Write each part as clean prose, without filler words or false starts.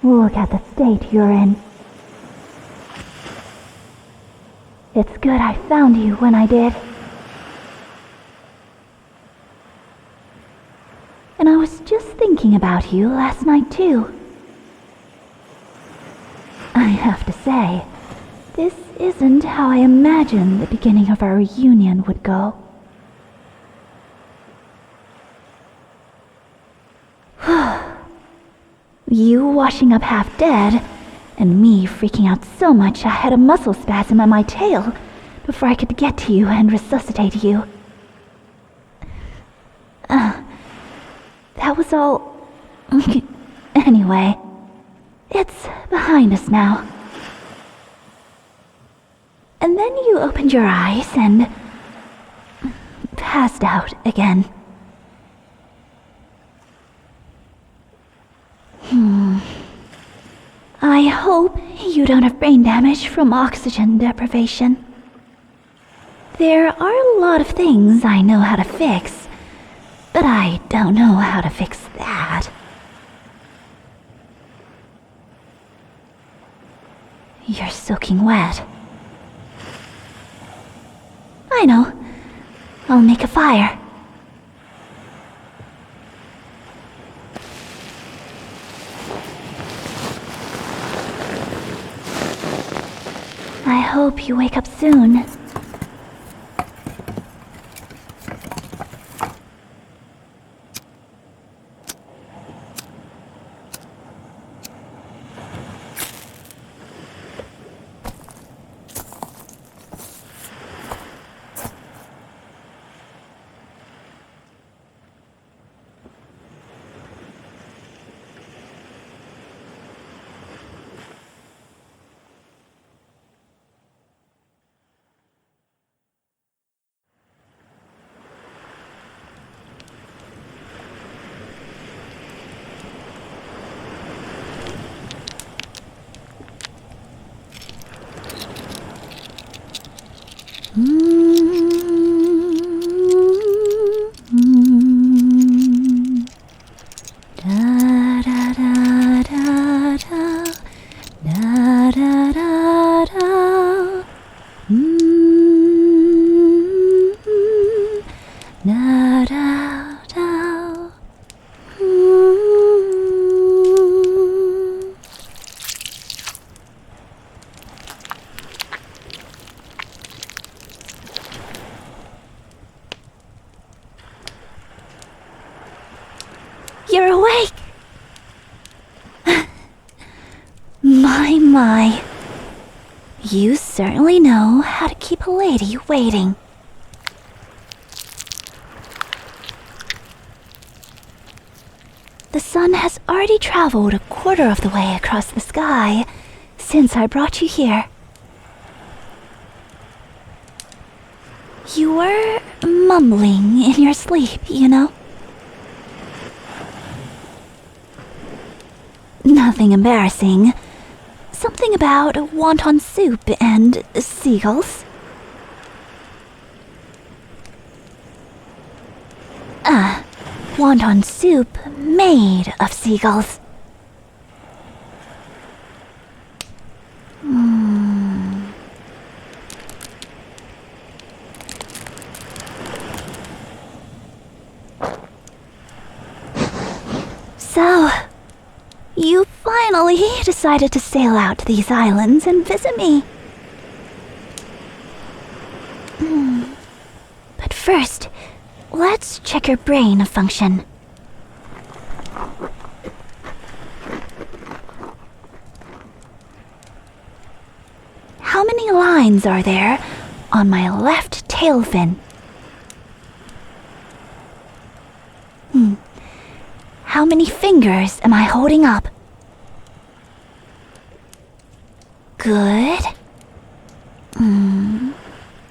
Look at the state you're in. It's good I found you when I did. And I was just thinking about you last night too. I have to say, this isn't how I imagined the beginning of our reunion would go. You washing up half dead, and me freaking out so much I had a muscle spasm in my tail before I could get to you and resuscitate you. That was all... Anyway, it's behind us now. And then you opened your eyes and... passed out again. I hope you don't have brain damage from oxygen deprivation. There are a lot of things I know how to fix, but I don't know how to fix that. You're soaking wet. I know. I'll make a fire. I hope you wake up soon. You're awake! My. You certainly know how to keep a lady waiting. The sun has already traveled a quarter of the way across the sky since I brought you here. You were mumbling in your sleep, you know? Nothing embarrassing. Something about wonton soup and seagulls. Wonton soup made of seagulls. So, you finally decided to sail out to these islands and visit me. But first, let's check your brain function. How many lines are there on my left tail fin? How many fingers am I holding up? Good.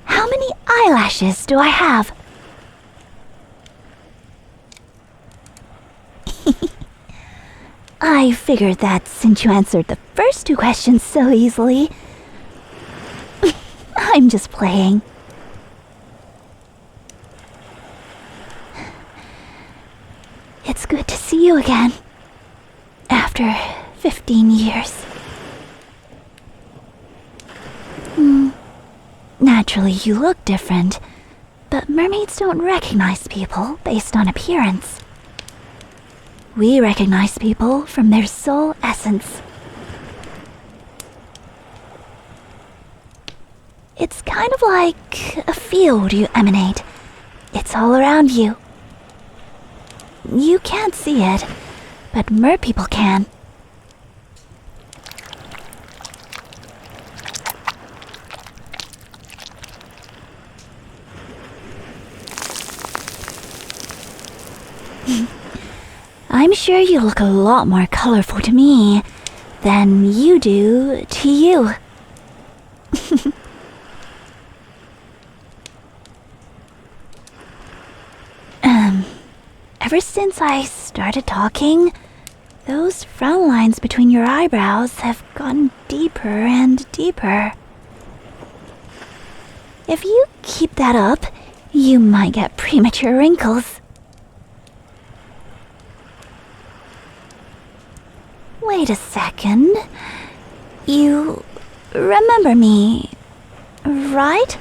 How many eyelashes do I have? I figured that since you answered the first two questions so easily. I'm just playing. It's good to see you again. After 50 15 years. Naturally, you look different, but mermaids don't recognize people based on appearance. We recognize people from their soul essence. It's kind of like a field you emanate. It's all around you. You can't see it, but mer people can. I'm sure you look a lot more colorful to me than you do to you. Ever since I started talking, those frown lines between your eyebrows have gotten deeper and deeper. If you keep that up, you might get premature wrinkles. Wait a second. You remember me, right?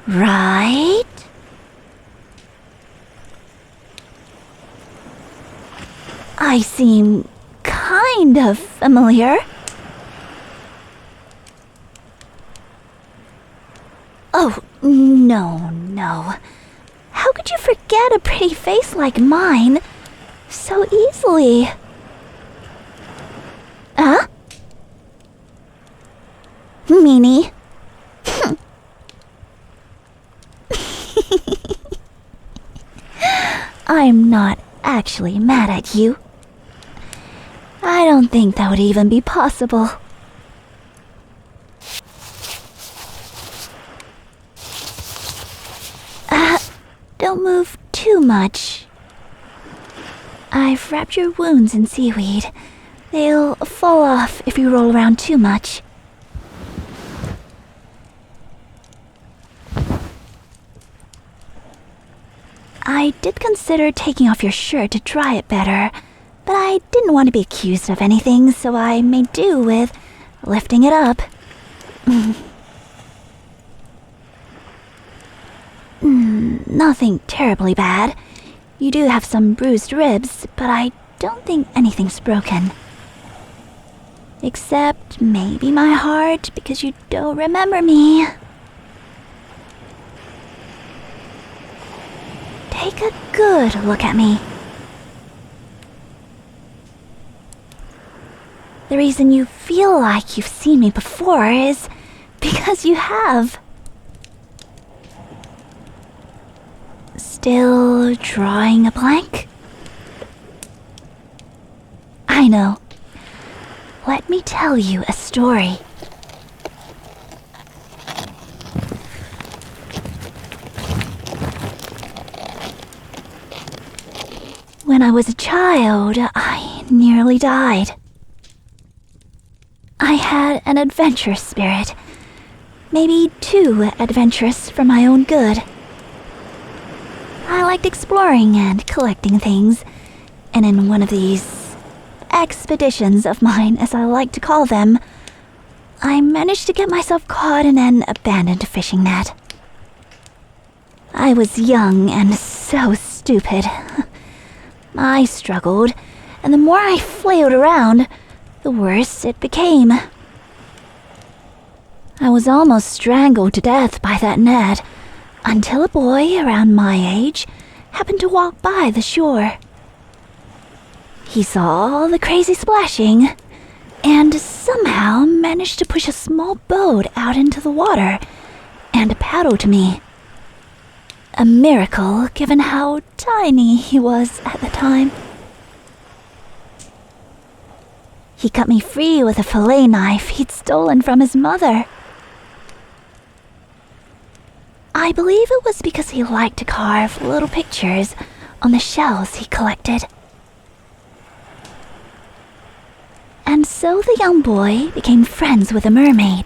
Right? I seem kind of familiar. Oh, no. How could you forget a pretty face like mine so easily? Huh? Meanie? I'm not actually mad at you. I don't think that would even be possible. Don't move too much. I've wrapped your wounds in seaweed. They'll fall off if you roll around too much. I did consider taking off your shirt to dry it better, but I didn't want to be accused of anything, so I made do with lifting it up. Nothing terribly bad. You do have some bruised ribs, but I don't think anything's broken. Except maybe my heart, because you don't remember me. Take a good look at me. The reason you feel like you've seen me before is because you have. Still drawing a blank? I know. Let me tell you a story. When I was a child, I nearly died. I had an adventurous spirit. Maybe too adventurous for my own good. I liked exploring and collecting things, and in one of these expeditions of mine, as I like to call them, I managed to get myself caught in an abandoned fishing net. I was young and so stupid. I struggled, and the more I flailed around, the worse it became. I was almost strangled to death by that net, until a boy around my age happened to walk by the shore. He saw all the crazy splashing, and somehow managed to push a small boat out into the water and paddle to me. A miracle, given how tiny he was at the time. He cut me free with a fillet knife he'd stolen from his mother. I believe it was because he liked to carve little pictures on the shells he collected. And so the young boy became friends with a mermaid.